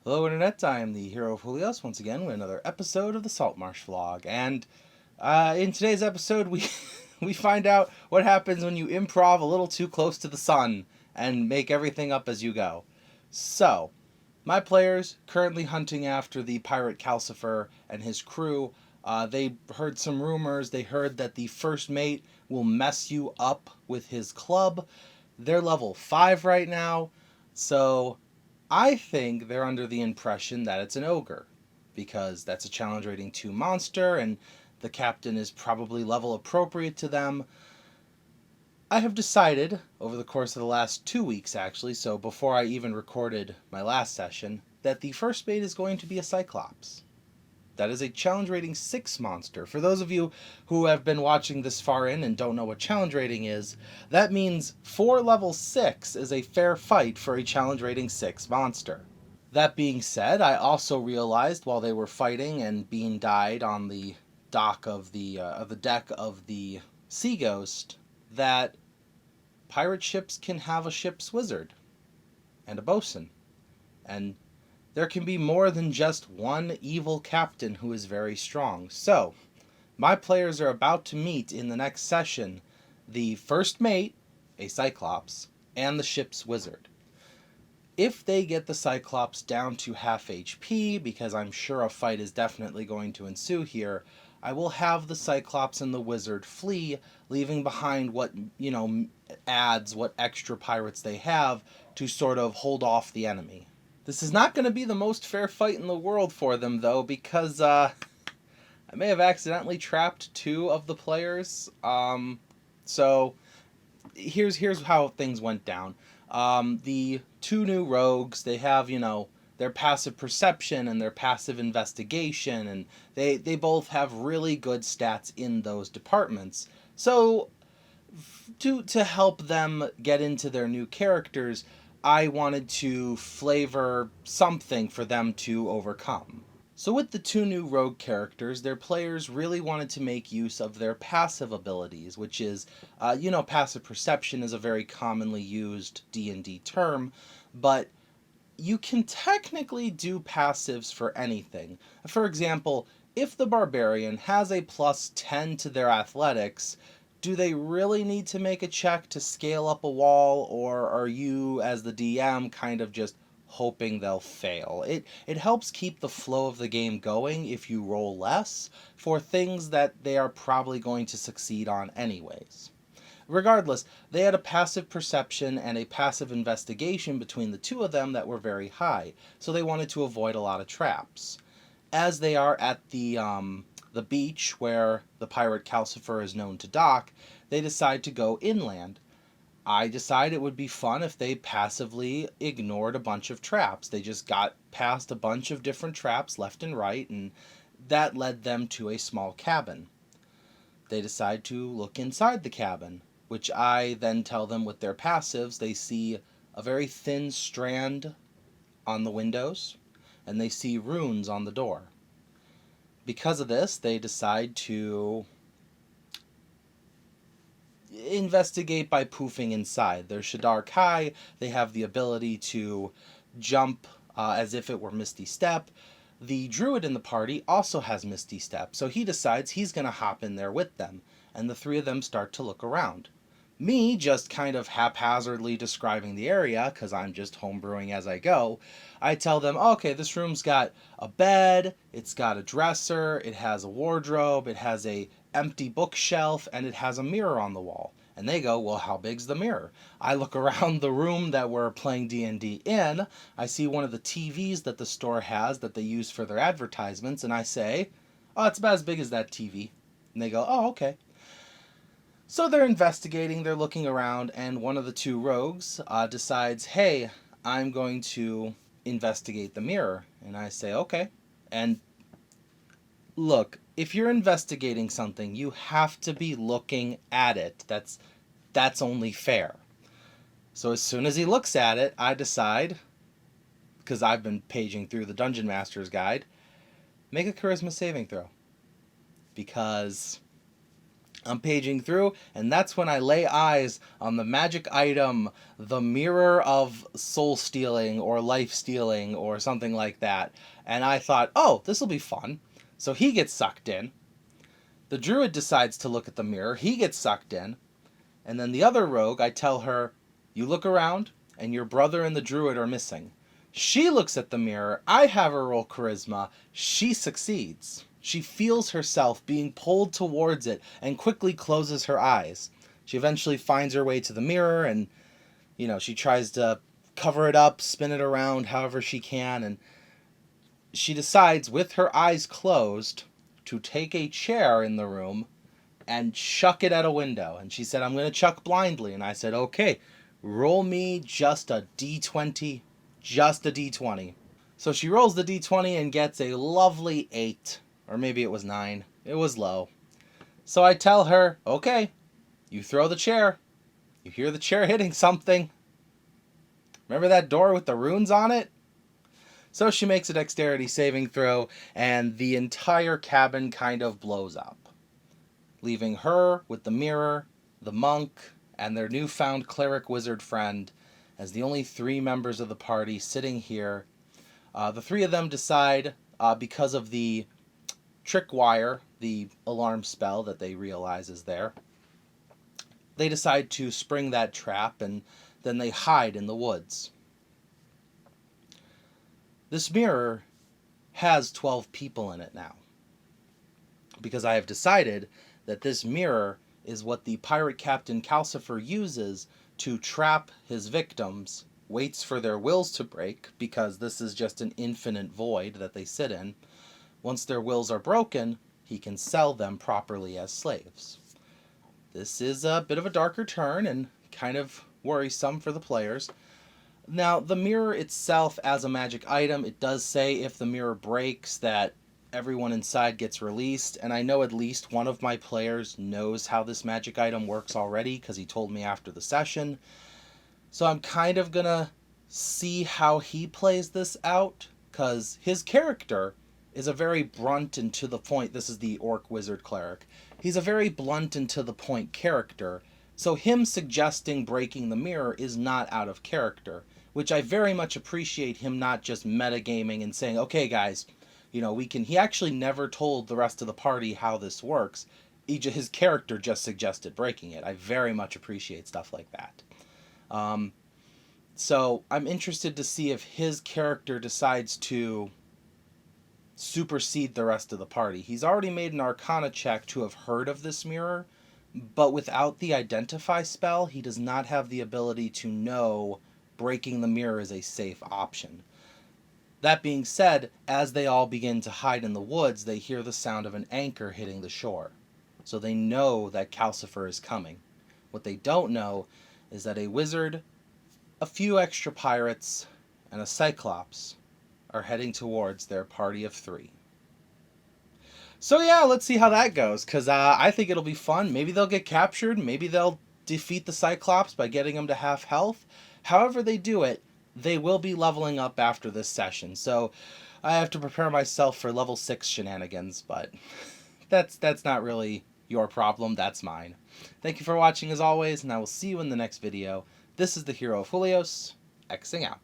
Hello Internet, I am the hero of Julios once again with another episode of the Saltmarsh vlog. And in today's episode we we find out what happens when you improv a little too close to the sun and make everything up as you go. So, my players currently hunting after the pirate Calcifer and his crew. They heard some rumors. They heard that the first mate will mess you up with his club. They're level 5 right now. So I think they're under the impression that it's an ogre, because that's a challenge rating 2 monster, and the captain is probably level appropriate to them. I have decided, over the course of the last 2 weeks actually, so before I even recorded my last session, that the first mate is going to be a Cyclops. That is a challenge rating 6 monster. For those of you who have been watching this far in and don't know what challenge rating is, that means 4 level 6 is a fair fight for a challenge rating 6 monster. That being said, I also realized while they were fighting and being died on the dock of the deck of the Sea Ghost that pirate ships can have a ship's wizard and a bosun, and there can be more than just one evil captain who is very strong. So, my players are about to meet in the next session the first mate, a Cyclops, and the ship's wizard. If they get the Cyclops down to half HP, because I'm sure a fight is definitely going to ensue here, I will have the Cyclops and the wizard flee, leaving behind what, adds what extra pirates they have to sort of hold off the enemy. This is not going to be the most fair fight in the world for them, though, because I may have accidentally trapped 2 of the players. So here's how things went down. The 2 new rogues, they have, their passive perception and their passive investigation, and they both have really good stats in those departments. So to help them get into their new characters, I wanted to flavor something for them to overcome. So with the 2 new rogue characters, their players really wanted to make use of their passive abilities, which is, passive perception is a very commonly used D&D term, but you can technically do passives for anything. For example, if the barbarian has a plus 10 to their athletics, do they really need to make a check to scale up a wall, or are you, as the DM, kind of just hoping they'll fail? It helps keep the flow of the game going if you roll less for things that they are probably going to succeed on anyways. Regardless, they had a passive perception and a passive investigation between the 2 of them that were very high, so they wanted to avoid a lot of traps. As they are at the beach where the pirate Calcifer is known to dock, they decide to go inland. I decide it would be fun if they passively ignored a bunch of traps. They just got past a bunch of different traps left and right, and that led them to a small cabin. They decide to look inside the cabin, which I then tell them with their passives. They see a very thin strand on the windows, and they see runes on the door. Because of this, they decide to investigate by poofing inside. They're Shadar Kai. They have the ability to jump as if it were Misty Step. The druid in the party also has Misty Step, so he decides he's going to hop in there with them, and the 3 of them start to look around. Me just kind of haphazardly describing the area, because I'm just homebrewing as I go, I tell them, okay, this room's got a bed, it's got a dresser, it has a wardrobe, it has a empty bookshelf, and it has a mirror on the wall. And they go, well, how big's the mirror? I look around the room that we're playing D&D in, I see one of the TVs that the store has that they use for their advertisements, and I say, oh, it's about as big as that TV. And they go, oh, okay. So they're investigating, they're looking around, and one of the 2 rogues decides, hey, I'm going to investigate the mirror. And I say, okay. And look, if you're investigating something, you have to be looking at it. That's only fair. So as soon as he looks at it, I decide, because I've been paging through the Dungeon Master's Guide, make a charisma saving throw. Because I'm paging through, and that's when I lay eyes on the magic item, the Mirror of Soul Stealing or Life Stealing or something like that. And I thought, oh, this will be fun. So he gets sucked in. The druid decides to look at the mirror. He gets sucked in. And then the other rogue, I tell her, you look around, and your brother and the druid are missing. She looks at the mirror. I have her roll charisma. She succeeds. She feels herself being pulled towards it and quickly closes her eyes. She eventually finds her way to the mirror and, she tries to cover it up, spin it around however she can, and she decides, with her eyes closed, to take a chair in the room and chuck it at a window. And she said, I'm going to chuck blindly. And I said, okay, roll me just a d20, just a d20. So she rolls the d20 and gets a lovely 8. Or maybe it was 9. It was low. So I tell her, okay, you throw the chair. You hear the chair hitting something. Remember that door with the runes on it? So she makes a dexterity saving throw, and the entire cabin kind of blows up, leaving her with the mirror, the monk, and their newfound cleric wizard friend as the only 3 members of the party sitting here. The 3 of them decide, because of the trick wire, the alarm spell that they realize is there, they decide to spring that trap, and then they hide in the woods. This mirror has 12 people in it now, because I have decided that this mirror is what the pirate captain Calcifer uses to trap his victims, waits for their wills to break, because this is just an infinite void that they sit in. Once their wills are broken, he can sell them properly as slaves. This is a bit of a darker turn and kind of worrisome for the players. Now, the mirror itself as a magic item, it does say if the mirror breaks that everyone inside gets released, and I know at least one of my players knows how this magic item works already because he told me after the session. So I'm kind of gonna see how he plays this out, because his character is a very blunt and to the point. This is the orc wizard cleric. He's a very blunt and to the point character, so him suggesting breaking the mirror is not out of character, which I very much appreciate, him not just metagaming and saying, okay guys, we can. He actually never told the rest of the party how this works. His character just suggested breaking it. I very much appreciate stuff like that. So I'm interested to see if his character decides to supersede the rest of the party. He's already made an Arcana check to have heard of this mirror, but without the Identify spell, he does not have the ability to know breaking the mirror is a safe option. That being said, as they all begin to hide in the woods, they hear the sound of an anchor hitting the shore. So they know that Calcifer is coming. What they don't know is that a wizard, a few extra pirates, and a cyclops are heading towards their party of 3. So yeah, let's see how that goes, because I think it'll be fun. Maybe they'll get captured. Maybe they'll defeat the cyclops by getting them to half health. However they do it, they will be leveling up after this session. So I have to prepare myself for level 6 shenanigans, but that's not really your problem. That's mine. Thank you for watching as always, and I will see you in the next video. This is the Hero of Julios, Xing out.